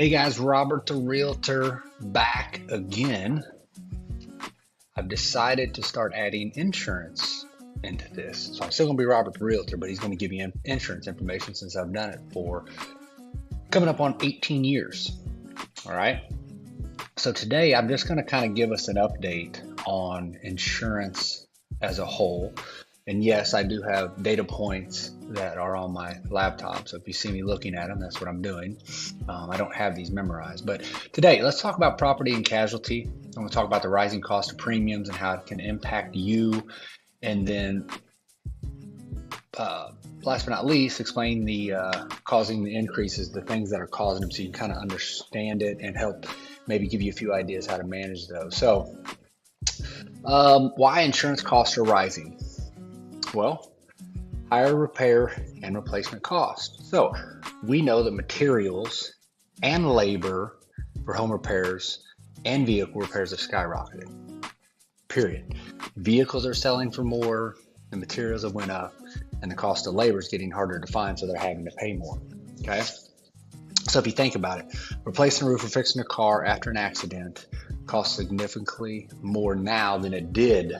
Hey guys, Robert the Realtor back again. I've decided to start adding insurance into this. So I'm still going to be Robert the Realtor, but he's going to give you insurance information since I've done it for coming up on 18 years. All right. So today I'm just going to kind of give us an update on insurance as a whole. And yes, I do have data points that are on my laptop. So if you see me looking at them, that's what I'm doing. I don't have these memorized. But today, let's talk about property and casualty. I'm going to talk about the rising cost of premiums and how it can impact you. And then, last but not least, explain the causing the increases, the things that are causing them, so you can kind of understand it and help maybe give you a few ideas how to manage those. So, why insurance costs are rising? Well, higher repair and replacement costs. So we know that materials and labor for home repairs and vehicle repairs have skyrocketed, period. Vehicles are selling for more, the materials have went up, and the cost of labor is getting harder to find, so they're having to pay more, okay? So if you think about it, replacing a roof or fixing a car after an accident costs significantly more now than it did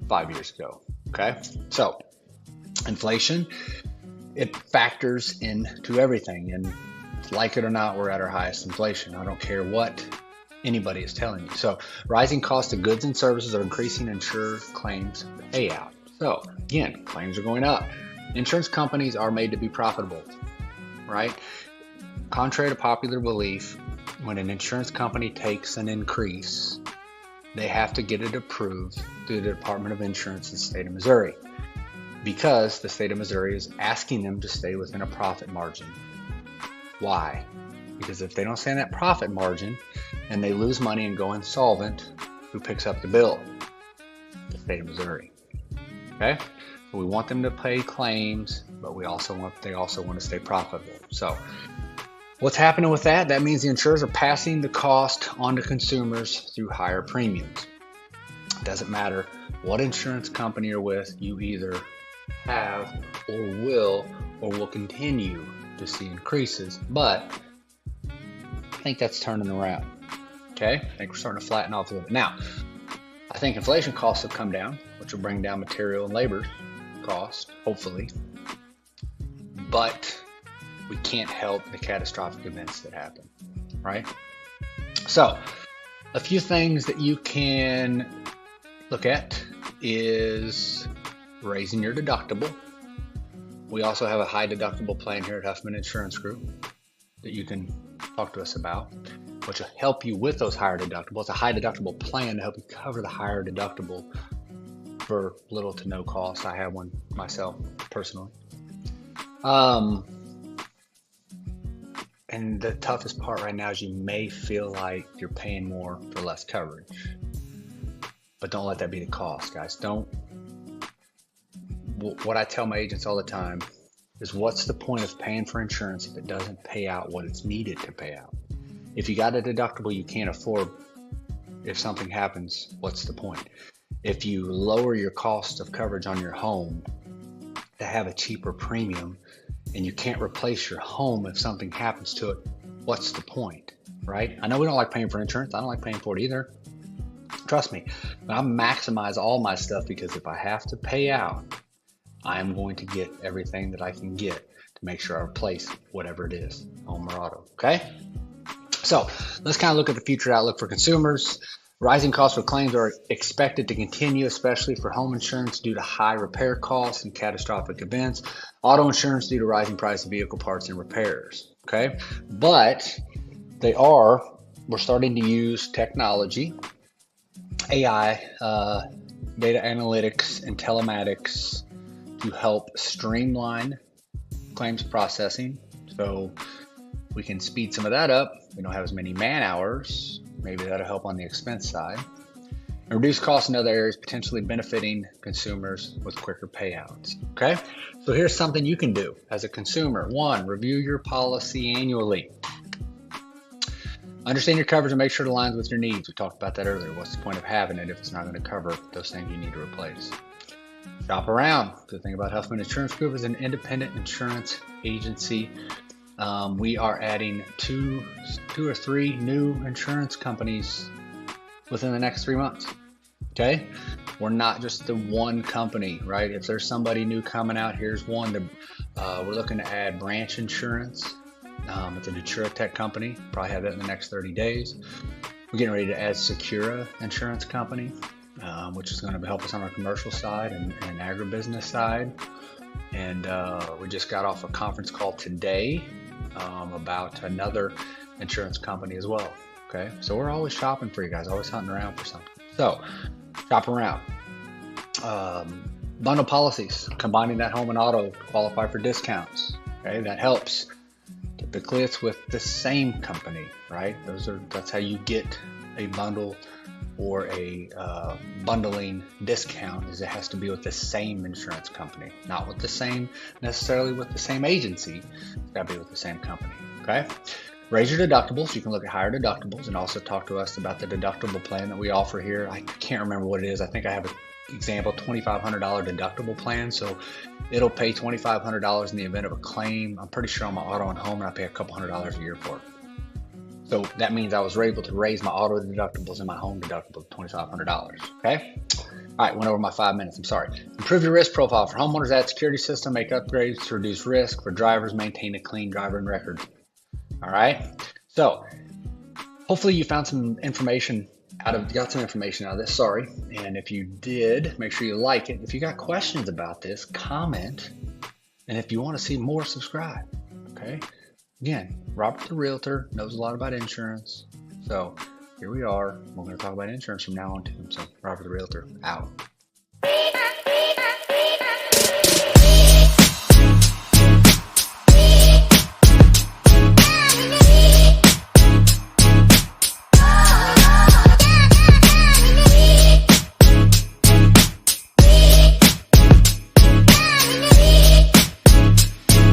5 years ago. Okay, so inflation, it factors into everything, and like it or not, we're at our highest inflation. I don't care what anybody is telling you. So rising cost of goods and services are increasing insured claims payout. So again, claims are going up. Insurance companies are made to be profitable, right? Contrary to popular belief, when an insurance company takes an increase, they have to get it approved through the Department of Insurance in the state of Missouri, because the state of Missouri is asking them to stay within a profit margin. Why? Because if they don't stay in that profit margin and they lose money and go insolvent, who picks up the bill? The state of Missouri. Okay? So we want them to pay claims, but they also want to stay profitable. So what's happening with that? That means the insurers are passing the cost on to consumers through higher premiums. It doesn't matter what insurance company you're with, you either have or will continue to see increases, but I think that's turning around. Okay? I think we're starting to flatten off a little bit. Now, I think inflation costs will come down, which will bring down material and labor costs, hopefully. But we can't help the catastrophic events that happen, right? So a few things that you can look at is raising your deductible. We also have a high deductible plan here at Huffman Insurance Group that you can talk to us about, which will help you with those higher deductibles. A high deductible plan to help you cover the higher deductible for little to no cost. I have one myself personally. And the toughest part right now is you may feel like you're paying more for less coverage. But don't let that be the cost, guys. What I tell my agents all the time is, what's the point of paying for insurance if it doesn't pay out what it's needed to pay out? If you got a deductible you can't afford, if something happens, what's the point? If you lower your cost of coverage on your home to have a cheaper premium, and you can't replace your home if something happens to it, what's the point, right? I know we don't like paying for insurance. I don't like paying for it either. Trust me. But I maximize all my stuff, because if I have to pay out, I'm going to get everything that I can get to make sure I replace whatever it is, home or auto, okay? So let's kind of look at the future outlook for consumers. Rising costs for claims are expected to continue, especially for home insurance due to high repair costs and catastrophic events. Auto insurance due to rising price of vehicle parts and repairs, okay? But we're starting to use technology, AI, data analytics, and telematics to help streamline claims processing. So we can speed some of that up. We don't have as many man hours. Maybe that'll help on the expense side. And reduce costs in other areas, potentially benefiting consumers with quicker payouts. Okay? So here's something you can do as a consumer. 1, review your policy annually. Understand your coverage and make sure it aligns with your needs. We talked about that earlier. What's the point of having it if it's not going to cover those things you need to replace? Shop around. The thing about Huffman Insurance Group is an independent insurance agency. We are adding two or three new insurance companies within the next 3 months. Okay, we're not just the one company, right? If there's somebody new coming out, here's one. We're looking to add Branch Insurance. It's an InsurTech company. Probably have that in the next 30 days. We're getting ready to add Secura Insurance Company, which is going to help us on our commercial side and agribusiness side. And we just got off a conference call today about another insurance company as well. Okay, so we're always shopping for you guys, always hunting around for something. So shop around. Bundle policies, combining that home and auto to qualify for discounts. Okay, that helps. Typically it's with the same company, right? That's how you get a bundle or a bundling discount, is it has to be with the same insurance company, not with the same, necessarily with the same agency. It's got to be with the same company. Okay, raise your deductibles. You can look at higher deductibles and also talk to us about the deductible plan that we offer here. I can't remember what it is. I think I have an example, $2,500 deductible plan. So it'll pay $2,500 in the event of a claim. I'm pretty sure on my auto and home, and I pay a couple $100s a year for it. So that means I was able to raise my auto deductibles and my home deductible to $2,500. Okay. All right, went over my 5 minutes. I'm sorry. Improve your risk profile for homeowners. Add security system. Make upgrades to reduce risk for drivers. Maintain a clean driving record. All right. So hopefully you found some information got some information out of this. Sorry. And if you did, make sure you like it. If you got questions about this, comment. And if you want to see more, subscribe. Okay. Again, Robert the Realtor knows a lot about insurance. So here we are. We're going to talk about insurance from now on too. So Robert the Realtor out.